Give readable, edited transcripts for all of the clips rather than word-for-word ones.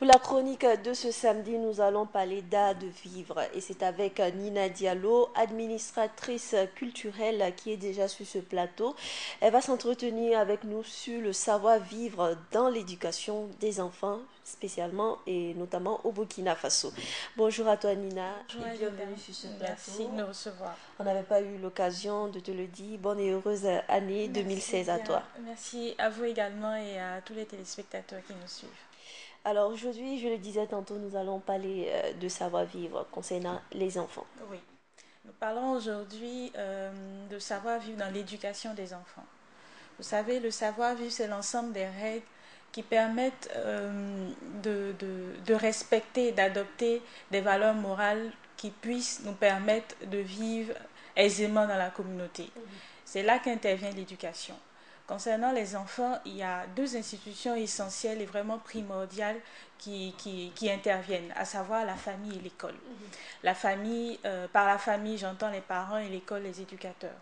la chronique de ce samedi, nous allons parler d'art de vivre et c'est avec Nina Diallo, administratrice culturelle qui est déjà sur ce plateau. Elle va s'entretenir avec nous sur le savoir-vivre dans l'éducation des enfants, spécialement et notamment au Burkina Faso. Bonjour à toi Nina Bonjour et Alida, bienvenue sur ce merci de plateau. me recevoir. On n'avait pas eu l'occasion de te le dire. Bonne et heureuse année Merci 2016 à bien, toi. merci à vous également et à tous les téléspectateurs qui nous suivent. Alors aujourd'hui, je le disais tantôt, nous allons parler de savoir-vivre concernant les enfants. Oui, nous parlons aujourd'hui de savoir-vivre dans l'éducation des enfants. Vous savez, le savoir-vivre, c'est l'ensemble des règles qui permettent de respecter et d'adopter des valeurs morales qui puissent nous permettre de vivre aisément dans la communauté. C'est là qu'intervient l'éducation. Concernant les enfants, il y a deux institutions essentielles et vraiment primordiales qui interviennent, à savoir la famille et l'école. La famille, par la famille, j'entends les parents et l'école, les éducateurs.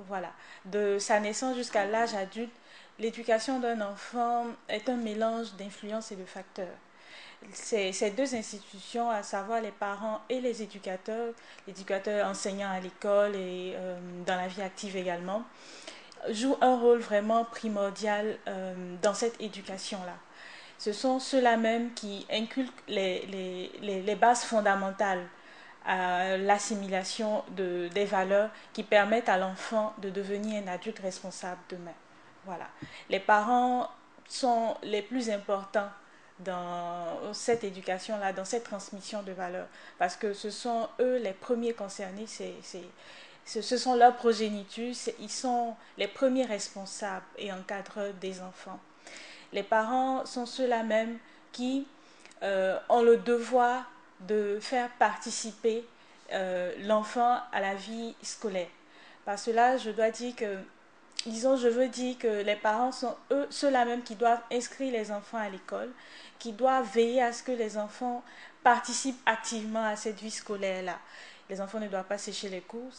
Voilà. De sa naissance jusqu'à l'âge adulte, l'éducation d'un enfant est un mélange d'influences et de facteurs. Ces deux institutions, à savoir les parents et les éducateurs enseignants à l'école et dans la vie active également, jouent un rôle vraiment primordial dans cette éducation-là. Ce sont ceux-là même qui inculquent les bases fondamentales à l'assimilation des valeurs qui permettent à l'enfant de devenir un adulte responsable demain. Voilà. Les parents sont les plus importants dans cette éducation-là, dans cette transmission de valeurs, parce que ce sont eux les premiers concernés, ce sont leurs progénitures, ils sont les premiers responsables et encadreurs des enfants. Les parents sont ceux-là même qui ont le devoir de faire participer l'enfant à la vie scolaire. Par cela, je dois dire que, disons, je veux dire que les parents sont eux, ceux-là même qui doivent inscrire les enfants à l'école, qui doivent veiller à ce que les enfants participent activement à cette vie scolaire-là. Les enfants ne doivent pas sécher les cours,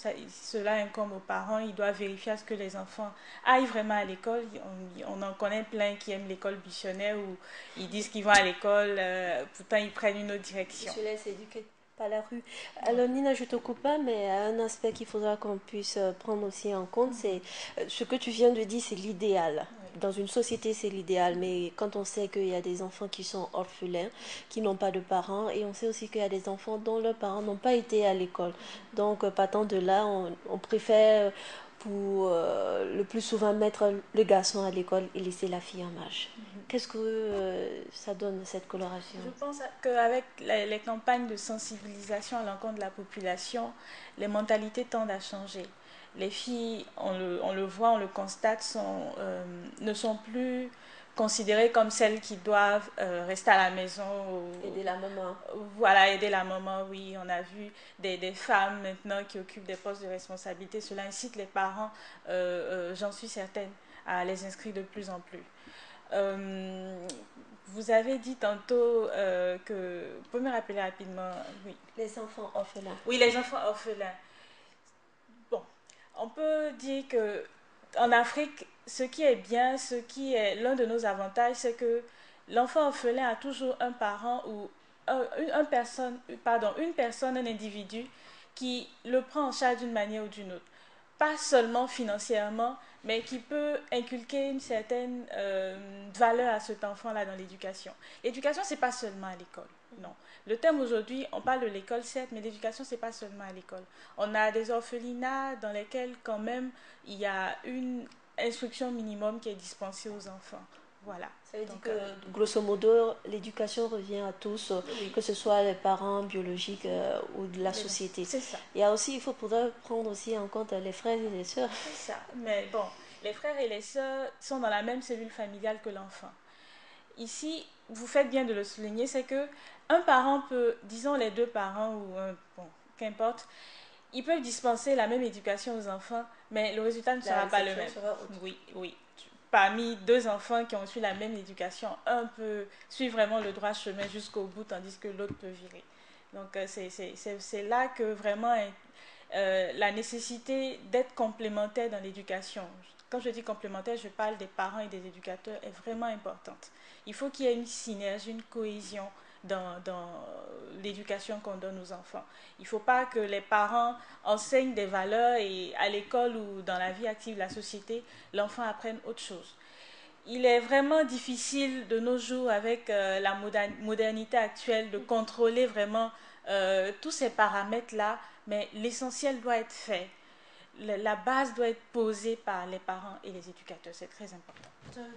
cela incombe aux parents, ils doivent vérifier à ce que les enfants aillent vraiment à l'école. On en connaît plein qui aiment l'école missionnaire où ils disent qu'ils vont à l'école, pourtant ils prennent une autre Ils direction. se laissent éduquer par la rue. Ouais. Alors Nina, je te coupe pas, mais un aspect qu'il faudra qu'on puisse prendre aussi en compte, c'est ce que tu viens de dire, c'est l'idéal. Ouais. Dans une société, c'est l'idéal, mais quand on sait qu'il y a des enfants qui sont orphelins, qui n'ont pas de parents, et on sait aussi qu'il y a des enfants dont leurs parents n'ont pas été à l'école. Donc, partant de là, on préfère pour le plus souvent mettre le garçon à l'école et laisser la fille en marge. Qu'est-ce que ça donne, cette coloration? Je pense qu'avec les campagnes de sensibilisation à l'encontre de la population, les mentalités tendent à changer. Les filles, on le voit, on le constate, ne sont plus considérées comme celles qui doivent rester à la maison. Aider la maman. Voilà, aider la maman, oui. On a vu des femmes maintenant qui occupent des postes de responsabilité. Cela incite les parents, j'en suis certaine, à les inscrire de plus en plus. Euh, Vous avez dit tantôt que... Vous pouvez me rappeler rapidement? Oui. Les enfants orphelins. Oui, les enfants orphelins. Bon, on peut dire que en Afrique, ce qui est bien, ce qui est l'un de nos avantages, c'est que l'enfant orphelin a toujours un parent ou une personne, un individu qui le prend en charge d'une manière ou d'une autre. Pas seulement financièrement, mais qui peut inculquer une certaine valeur à cet enfant-là dans l'éducation. L'éducation, c'est pas seulement à l'école, non. Le thème aujourd'hui, on parle de l'école, certes, mais l'éducation, c'est pas seulement à l'école. On a des orphelinats dans lesquels, quand même, il y a une instruction minimum qui est dispensée aux enfants. Voilà. Ça veut dire Donc, que, grosso modo, l'éducation revient à tous, oui, que ce soit les parents biologiques ou de la société. c'est ça. Il y a aussi, il faudra prendre aussi en compte les frères et les sœurs. C'est ça. Mais bon, les frères et les sœurs sont dans la même cellule familiale que l'enfant. Ici, vous faites bien de le souligner, c'est que un parent peut, disons les deux parents ou bon, qu'importe, ils peuvent dispenser la même éducation aux enfants, mais le résultat ne La sera pas le réception même. sera autre. Oui, oui. Parmi deux enfants qui ont eu la même éducation, un peut suivre vraiment le droit chemin jusqu'au bout, tandis que l'autre peut virer. Donc c'est là que vraiment la nécessité d'être complémentaire dans l'éducation. Quand je dis complémentaire, je parle des parents et des éducateurs, est vraiment importante. Il faut qu'il y ait une synergie, une cohésion dans l'éducation qu'on donne aux enfants. Il ne faut pas que les parents enseignent des valeurs et à l'école ou dans la vie active de la société, l'enfant apprenne autre chose. Il est vraiment difficile de nos jours avec la modernité actuelle de contrôler vraiment tous ces paramètres-là, mais l'essentiel doit être fait. La base doit être posée par les parents et les éducateurs, c'est très important.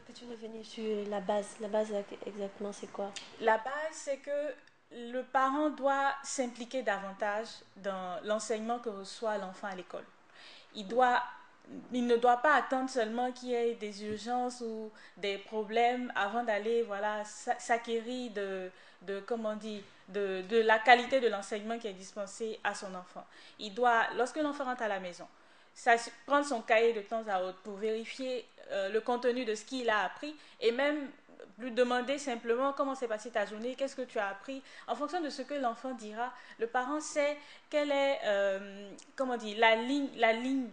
Peux-tu revenir sur la base? La base exactement c'est quoi? La base c'est que le parent doit s'impliquer davantage dans l'enseignement que reçoit l'enfant à l'école. Il doit il ne doit pas attendre seulement qu'il y ait des urgences ou des problèmes avant d'aller voilà, s'acquérir comment dire, de la qualité de l'enseignement qui est dispensé à son enfant. Il doit, lorsque l'enfant rentre à la maison, prendre son cahier de temps à autre pour vérifier le contenu de ce qu'il a appris et même lui demander simplement comment s'est passée ta journée, qu'est-ce que tu as appris. En fonction de ce que l'enfant dira, le parent sait quelle est comment dire, la ligne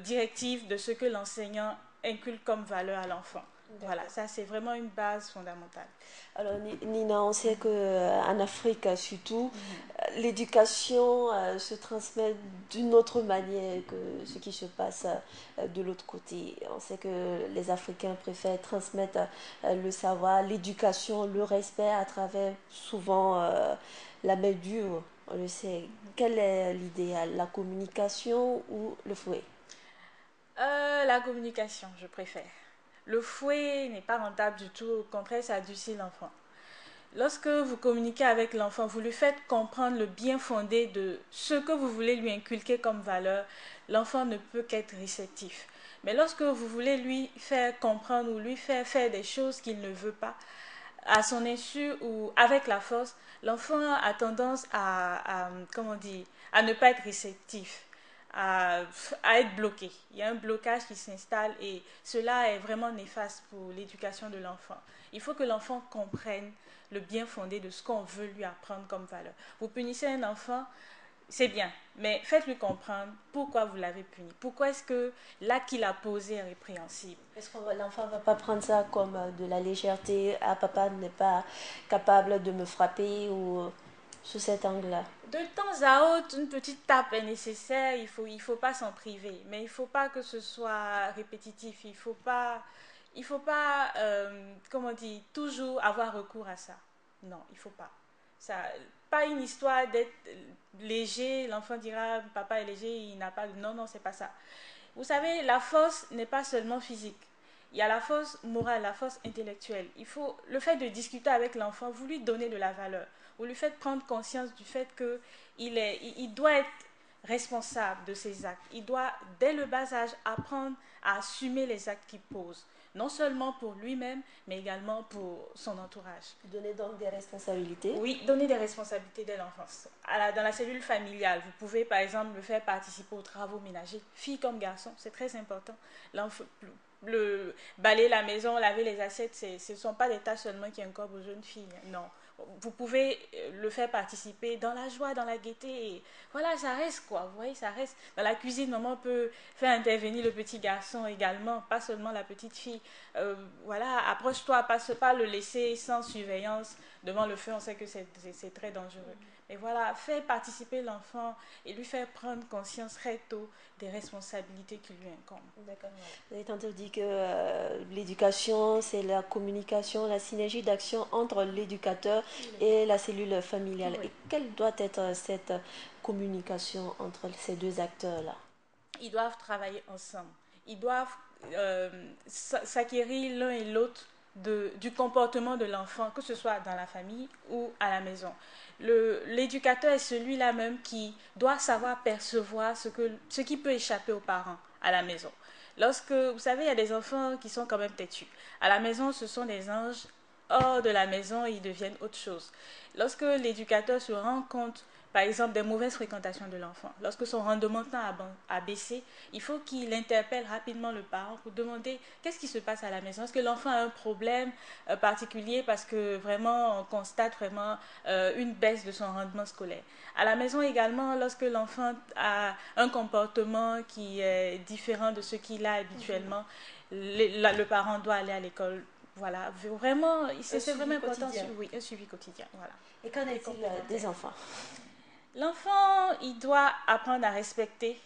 directive de ce que l'enseignant inculque comme valeur à l'enfant. Voilà, ça c'est vraiment une base fondamentale. Alors Nina, on sait qu'en Afrique surtout, l'éducation se transmet d'une autre manière que ce qui se passe de l'autre côté. On sait que les Africains préfèrent transmettre le savoir, l'éducation, le respect à travers souvent la main dure. On le sait. Quel est l'idéal? La communication ou le fouet? La communication, je préfère. Le fouet n'est pas rentable du tout, au contraire, ça adoucit l'enfant. Lorsque vous communiquez avec l'enfant, vous lui faites comprendre le bien fondé de ce que vous voulez lui inculquer comme valeur, l'enfant ne peut qu'être réceptif. Mais lorsque vous voulez lui faire comprendre ou lui faire faire des choses qu'il ne veut pas, à son insu ou avec la force, l'enfant a tendance comment dire, à ne pas être réceptif, à être bloqué. Il y a un blocage qui s'installe et cela est vraiment néfaste pour l'éducation de l'enfant. Il faut que l'enfant comprenne le bien fondé de ce qu'on veut lui apprendre comme valeur. Vous punissez un enfant, c'est bien, mais faites-lui comprendre pourquoi vous l'avez puni. Pourquoi est-ce que l'acte qu'il a posé est répréhensible. Est-ce que l'enfant ne va pas prendre ça comme de la légèreté? Ah, papa n'est pas capable de me frapper ou sous cet angle-là? De temps à autre, une petite tape est nécessaire, il faut pas s'en priver. Mais il ne faut pas que ce soit répétitif. Il faut pas comment dire, toujours avoir recours à ça. Non, il ne faut pas. Ça, pas une histoire d'être léger, l'enfant dira papa est léger, il n'a pas... Non, non, c'est pas ça. Vous savez, la force n'est pas seulement physique. Il y a la force morale, la force intellectuelle. Il faut le fait de discuter avec l'enfant, vous lui donnez de la valeur. Vous lui faites prendre conscience du fait qu'il doit être responsable de ses actes. Il doit, dès le bas âge, apprendre à assumer les actes qu'il pose. Non seulement pour lui-même, mais également pour son entourage. Donner donc des responsabilités. Oui, donner des responsabilités dès l'enfance. Dans la cellule familiale, vous pouvez par exemple le faire participer aux travaux ménagers, filles comme garçons, c'est très important. Balayer la maison, laver les assiettes, ce ne sont pas des tâches seulement qui incombent aux jeunes filles. Non. Vous pouvez le faire participer dans la joie, dans la gaieté. Et voilà, ça reste quoi. Vous voyez, ça reste. Dans la cuisine, maman peut faire intervenir le petit garçon également, pas seulement la petite fille. Voilà, approche-toi, pas le laisser sans surveillance devant le feu. On sait que c'est très dangereux. Mais voilà, faire participer l'enfant et lui faire prendre conscience très tôt des responsabilités qui lui incombent. D'accord. Vous avez tantôt dit que l'éducation, c'est la communication, la synergie d'action entre l'éducateur et la cellule familiale. Oui. Et quelle doit être cette communication entre ces deux acteurs-là? Ils doivent travailler ensemble. Ils doivent s'acquérir l'un et l'autre du comportement de l'enfant, que ce soit dans la famille ou à la maison. L'éducateur est celui-là même qui doit savoir percevoir ce qui peut échapper aux parents à la maison. Lorsque, vous savez, il y a des enfants qui sont quand même têtus. À la maison, ce sont des anges. Hors de la maison, ils deviennent autre chose. Lorsque l'éducateur se rend compte, par exemple, des mauvaises fréquentations de l'enfant, lorsque son rendement tend à baisser, il faut qu'il interpelle rapidement le parent pour demander qu'est-ce qui se passe à la maison. Est-ce que l'enfant a un problème particulier parce que vraiment on constate vraiment une baisse de son rendement scolaire. À la maison également, lorsque l'enfant a un comportement qui est différent de ce qu'il a habituellement, le parent doit aller à l'école Voilà, vraiment, c'est vraiment suivi important. quotidien. Oui, un suivi quotidien. Voilà. Et qu'en est-il des enfants? L'enfant, il doit apprendre à respecter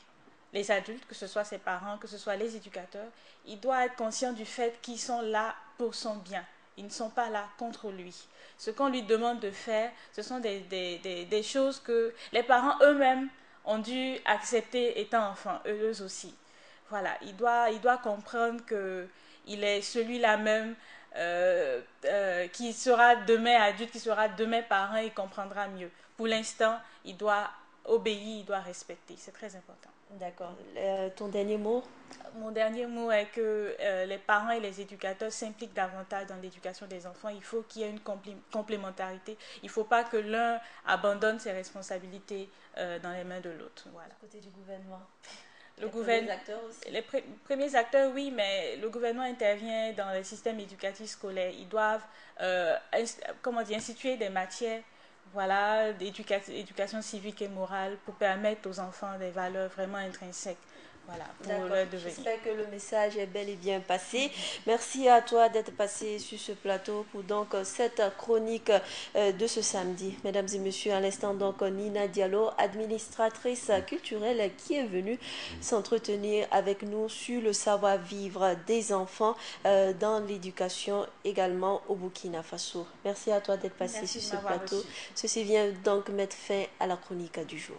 les adultes, que ce soit ses parents, que ce soit les éducateurs. Il doit être conscient du fait qu'ils sont là pour son bien. Ils ne sont pas là contre lui. Ce qu'on lui demande de faire, ce sont des choses que les parents eux-mêmes ont dû accepter étant enfants, eux aussi. Voilà, il doit comprendre qu'il est celui-là même qui sera demain adulte, qui sera demain parent, il comprendra mieux. Pour l'instant, il doit obéir, il doit respecter. C'est très important. D'accord. Ton dernier mot? Mon dernier mot est que les parents et les éducateurs s'impliquent davantage dans l'éducation des enfants. Il faut qu'il y ait une complémentarité. Il ne faut pas que l'un abandonne ses responsabilités dans les mains de l'autre. Voilà. Du côté du gouvernement. Le gouvernement, les premiers acteurs, oui, mais le gouvernement intervient dans les systèmes éducatifs scolaires. Ils doivent, comment dire, instituer des matières, voilà, d'éducation civique et morale pour permettre aux enfants des valeurs vraiment intrinsèques, voilà, pour leur devenir. J'espère que le message est bel et bien passé. Merci à toi d'être passé sur ce plateau pour donc cette chronique de ce samedi. Mesdames et messieurs, à l'instant donc Nina Diallo, administratrice culturelle qui est venue s'entretenir avec nous sur le savoir-vivre des enfants dans l'éducation également au Burkina Faso. Merci à toi d'être passé sur ce plateau. Ceci vient donc mettre fin à la chronique du jour.